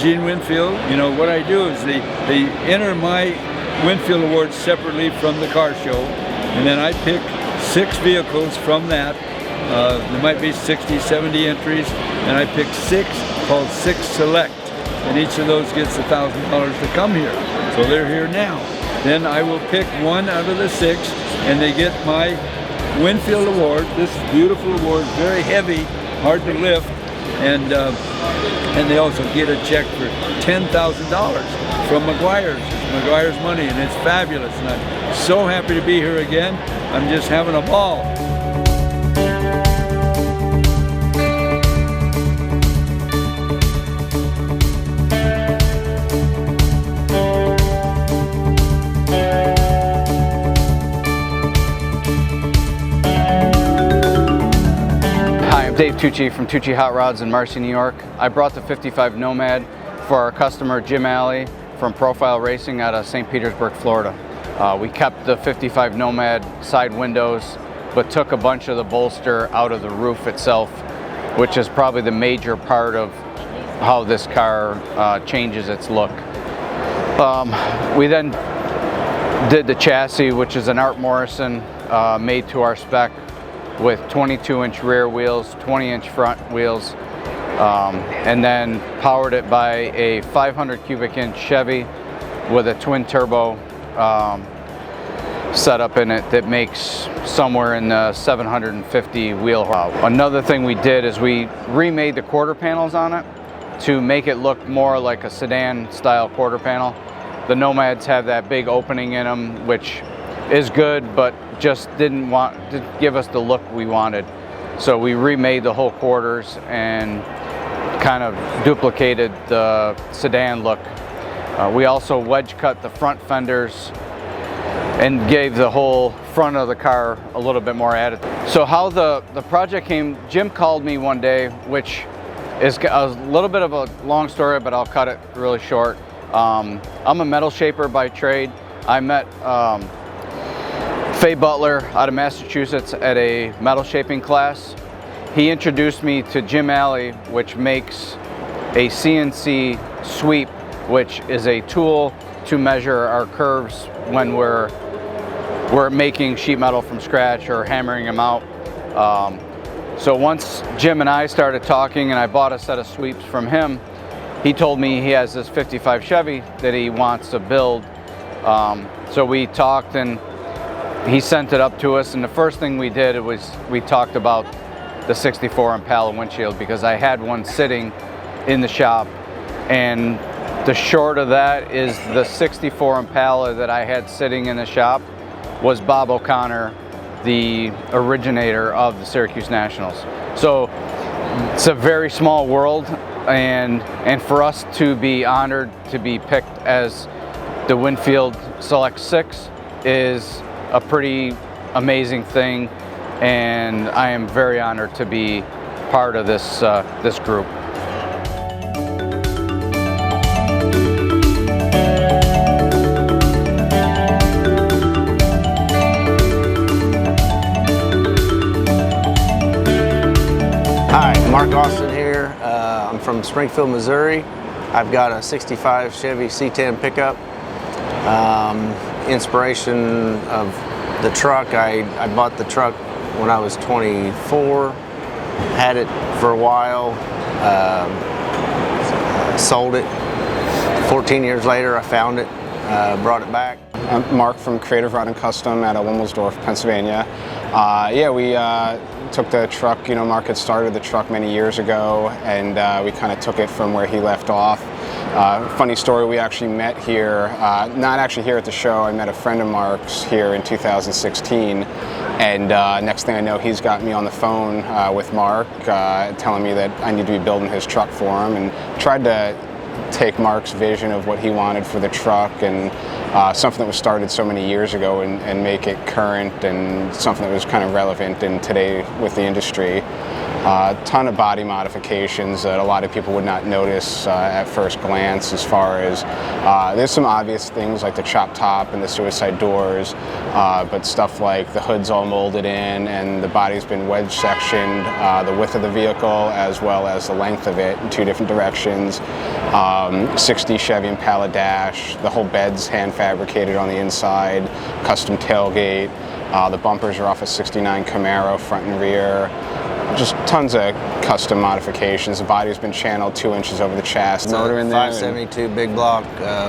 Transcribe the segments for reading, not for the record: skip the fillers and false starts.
Gene Winfield. You know, what I do is they enter my Winfield Awards separately from the car show, and then I pick 6 vehicles from that. There might be 60, 70 entries, and I pick 6 called 6 Select, and each of those gets $1,000 to come here. So they're here now. Then I will pick 1 out of the 6, and they get my Winfield Award. This beautiful award, very heavy, hard to lift, and they also get a check for $10,000 from McGuire's. It's McGuire's money, and it's fabulous. And I'm so happy to be here again. I'm just having a ball. Dave TUCCI from TUCCI Hot Rods in Marcy, New York. I brought the 55 Nomad for our customer Jim Alley from Profile Racing out of St. Petersburg, Florida. We kept the 55 Nomad side windows, but took a bunch of the bolster out of the roof itself, which is probably the major part of how this car changes its look. We then did the chassis, which is an Art Morrison made to our spec, with 22-inch rear wheels, 20-inch front wheels, and then powered it by a 500 cubic inch Chevy with a twin turbo setup in it that makes somewhere in the 750 wheel. Another thing we did is we remade the quarter panels on it to make it look more like a sedan style quarter panel. The Nomads have that big opening in them, which is good, but just didn't give us the look we wanted. So we remade the whole quarters and kind of duplicated the sedan look. We also wedge cut the front fenders and gave the whole front of the car a little bit more added. So how the project came, Jim called me one day, which is a little bit of a long story, but I'll cut it really short. I'm a metal shaper by trade. I met Faye Butler out of Massachusetts at a metal shaping class. He introduced me to Jim Alley, which makes a CNC sweep, which is a tool to measure our curves when we're making sheet metal from scratch or hammering them out. So once Jim and I started talking and I bought a set of sweeps from him, he told me he has this 55 Chevy that he wants to build. So we talked and he sent it up to us, and the first thing we did was we talked about the 64 Impala windshield, because I had one sitting in the shop, and the short of that is the 64 Impala that I had sitting in the shop was Bob O'Connor, the originator of the Syracuse Nationals. So it's a very small world, and for us to be honored to be picked as the Winfield Select 6 is a pretty amazing thing, and I am very honored to be part of this this group. Hi, Mark Austin here. I'm from Springfield, Missouri. I've got a 65 Chevy C10 pickup. Inspiration of the truck, I bought the truck when I was 24, had it for a while, sold it. 14 years later I found it, brought it back. I'm Mark from Creative Rod and Custom out of Wilmsdorf, Pennsylvania. Yeah, we took the truck, you know, Mark had started the truck many years ago, and we kind of took it from where he left off. Funny story, we actually met here, not actually here at the show. I met a friend of Mark's here in 2016, and next thing I know, he's got me on the phone with Mark, telling me that I need to be building his truck for him, and tried to take Mark's vision of what he wanted for the truck, and something that was started so many years ago, and make it current and something that was kind of relevant in today with the industry. A ton of body modifications that a lot of people would not notice at first glance, as far as there's some obvious things like the chop top and the suicide doors, but stuff like the hood's all molded in and the body's been wedge sectioned, the width of the vehicle as well as the length of it in two different directions. '60 Chevy Impala dash. The whole bed's hand fabricated on the inside. Custom tailgate. The bumpers are off a '69 Camaro, front and rear. Just tons of custom modifications. The body's been channeled 2 inches over the chassis. Motor in there. 572 big block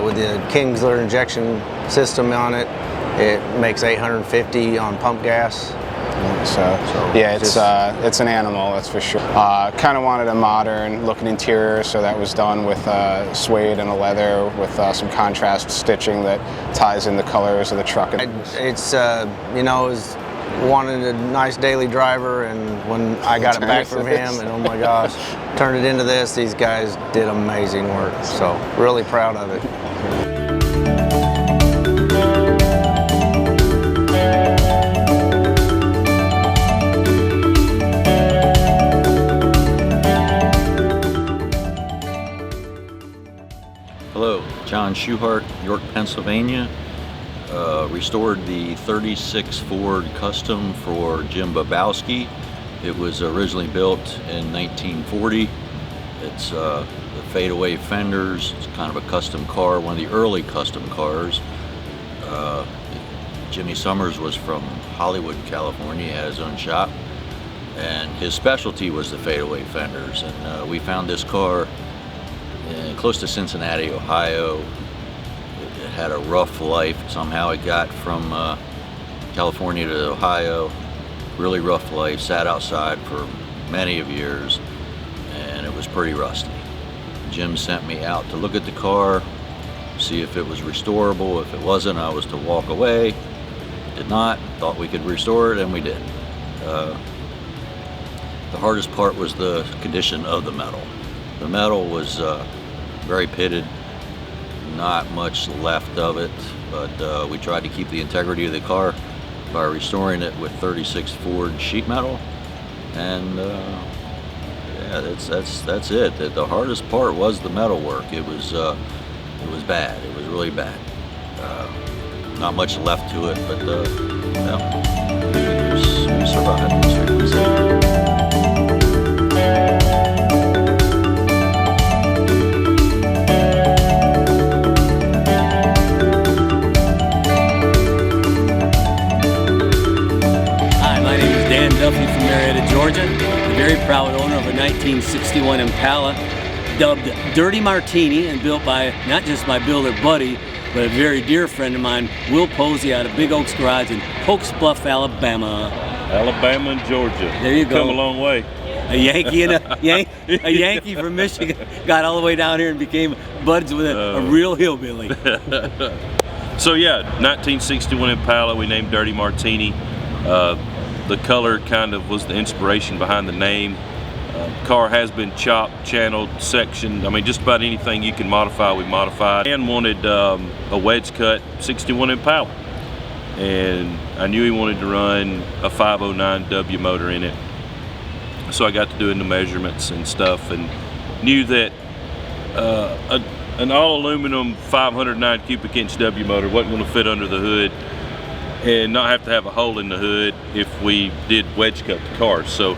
with the Kingsler injection system on it. It makes 850 on pump gas. So yeah, it's an animal, that's for sure. Kind of wanted a modern looking interior, so that was done with suede and a leather with some contrast stitching that ties in the colors of the truck. It's you know, was wanted a nice daily driver, and when I got it back from him, and oh my gosh, turned it into this. These guys did amazing work, so really proud of it. Hello, John Schuhart, York, Pennsylvania. Restored the 36 Ford Custom for Jim Babowski. It was originally built in 1940. It's the fadeaway fenders. It's kind of a custom car, one of the early custom cars. Jimmy Summers was from Hollywood, California. He had his own shop, and his specialty was the fadeaway fenders. And we found this car close to Cincinnati, Ohio. It had a rough life. Somehow it got from California to Ohio. Really rough life. Sat outside for many of years, and it was pretty rusty. Jim sent me out to look at the car, see if it was restorable. If it wasn't, I was to walk away. Did not. Thought we could restore it, and we did. The hardest part was the condition of the metal. The metal was very pitted, not much left of it, but we tried to keep the integrity of the car by restoring it with 36 Ford sheet metal, and yeah, that's it. The hardest part was the metal work. It was bad. It was really bad. Not much left to it, but yeah, we survived. Duffy from Marietta, Georgia, the very proud owner of a 1961 Impala, dubbed Dirty Martini, and built by not just my builder buddy, but a very dear friend of mine, Will Posey, out of Big Oaks Garage in Pokes Bluff, Alabama. Alabama and Georgia. There you go. Come a long way. A Yankee and a Yankee from Michigan got all the way down here and became buds with a real hillbilly. So yeah, 1961 Impala, we named Dirty Martini. The color kind of was the inspiration behind the name. Car has been chopped, channeled, sectioned. I mean, just about anything you can modify, we modified. And wanted a wedge cut 61 Impala. And I knew he wanted to run a 509W motor in it. So I got to doing the measurements and stuff, and knew that an all aluminum 509 cubic inch W motor wasn't going to fit under the hood and not have to have a hole in the hood if we did wedge cut the car. So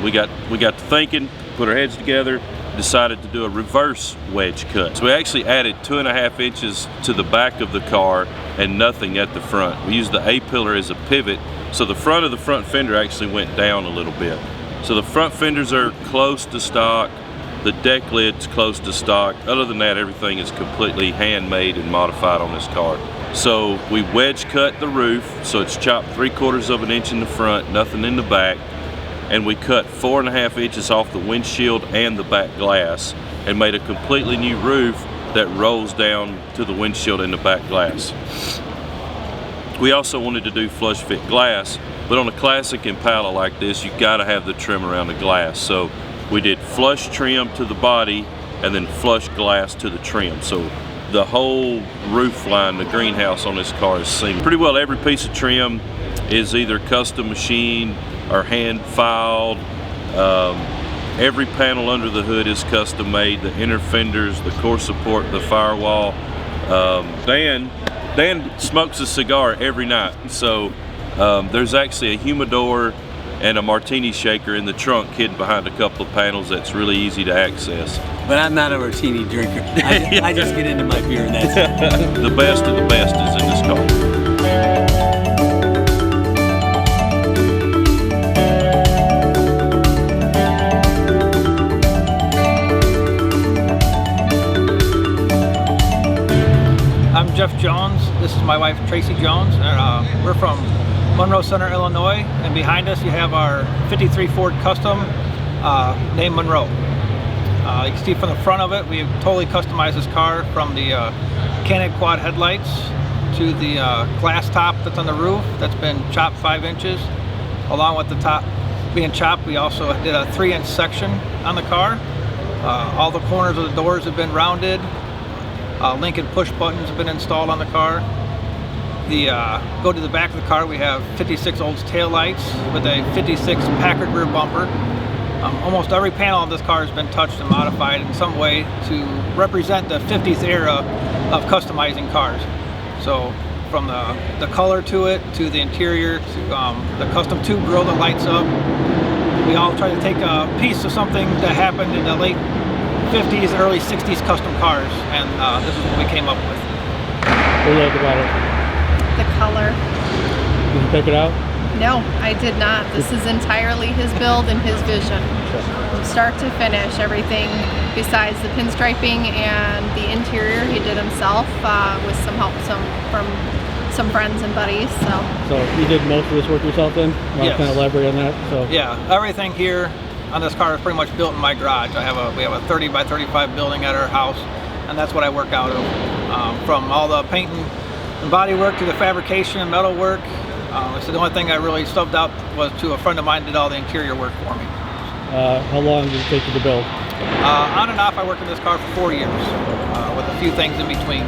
we got to thinking, put our heads together, decided to do a reverse wedge cut. So we actually added 2.5 inches to the back of the car and nothing at the front. We used the A-pillar as a pivot, so the front of the front fender actually went down a little bit. So the front fenders are close to stock, the deck lid's close to stock. Other than that, everything is completely handmade and modified on this car. So we wedge cut the roof, so it's chopped 3/4 of an inch in the front, nothing in the back, and we cut 4.5 inches off the windshield and the back glass and made a completely new roof that rolls down to the windshield and the back glass. We also wanted to do flush fit glass, but on a classic Impala like this, you gotta have the trim around the glass. So we did flush trim to the body and then flush glass to the trim. So the whole roof line, the greenhouse on this car is seamless. Pretty well every piece of trim is either custom machined or hand filed. Every panel under the hood is custom made. The inner fenders, the core support, the firewall. Dan smokes a cigar every night. So there's actually a humidor and a martini shaker in the trunk hidden behind a couple of panels that's really easy to access. But I'm not a martini drinker. I just get into my beer and that's it. The best of the best is in this car. I'm Jeff Jones. This is my wife Tracy Jones. We're from Monroe Center, Illinois, and behind us you have our 53 Ford Custom named Monroe. You can see from the front of it, we've totally customized this car from the canted quad headlights to the glass top that's on the roof that's been chopped 5 inches. Along with the top being chopped, we also did a 3-inch section on the car. All the corners of the doors have been rounded. Lincoln push buttons have been installed on the car. Go to the back of the car, we have 56 Olds tail lights with a 56 Packard rear bumper. Almost every panel on this car has been touched and modified in some way to represent the 50th era of customizing cars. So from the color to it, to the interior, to the custom tube grill that lights up. We all try to take a piece of something that happened in the late 50s, early 60s custom cars, and this is what we came up with. What do you like about it? The color. Did you pick it out? No, I did not. This is entirely his build and his vision. From start to finish, everything besides the pinstriping and the interior he did himself with some help from some friends and buddies. So you did most of this work yourself then? Yes. Kind of elaborate on that. So yeah, everything here on this car is pretty much built in my garage. We have a 30 by 35 building at our house, and that's what I work out of. From all the painting and body work to the fabrication and metal work. So the only thing I really subbed out was to a friend of mine did all the interior work for me. how long did it take you to build? On and off, I worked in this car for 4 years, with a few things in between.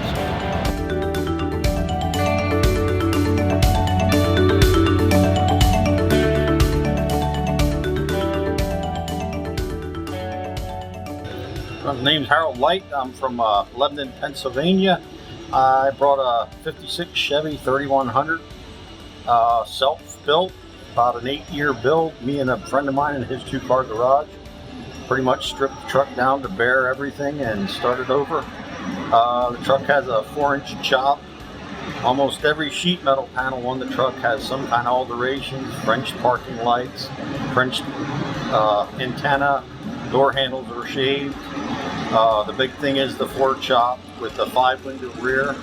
My name's Harold Light. I'm from Lebanon, Pennsylvania. I brought a 56 Chevy 3100, self-built, about an 8-year build. Me and a friend of mine in his 2-car garage. Pretty much stripped the truck down to bare everything and started over. The truck has a 4-inch chop. Almost every sheet metal panel on the truck has some kind of alterations, French parking lights, French antenna, door handles are shaved. The big thing is the floor chop with the 5-window rear,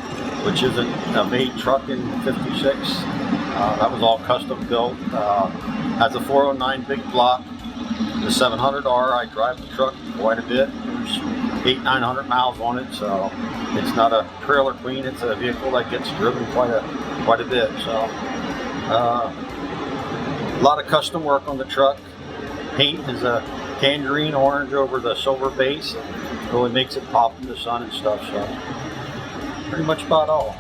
which isn't a made truck in 56. That was all custom built. Has a 409 big block. The 700R, I drive the truck quite a bit. There's 800-900 miles on it, so it's not a trailer queen. It's a vehicle that gets driven quite a bit. So a lot of custom work on the truck. Paint is a tangerine orange over the silver base. Really makes it pop in the sun and stuff, so pretty much about all.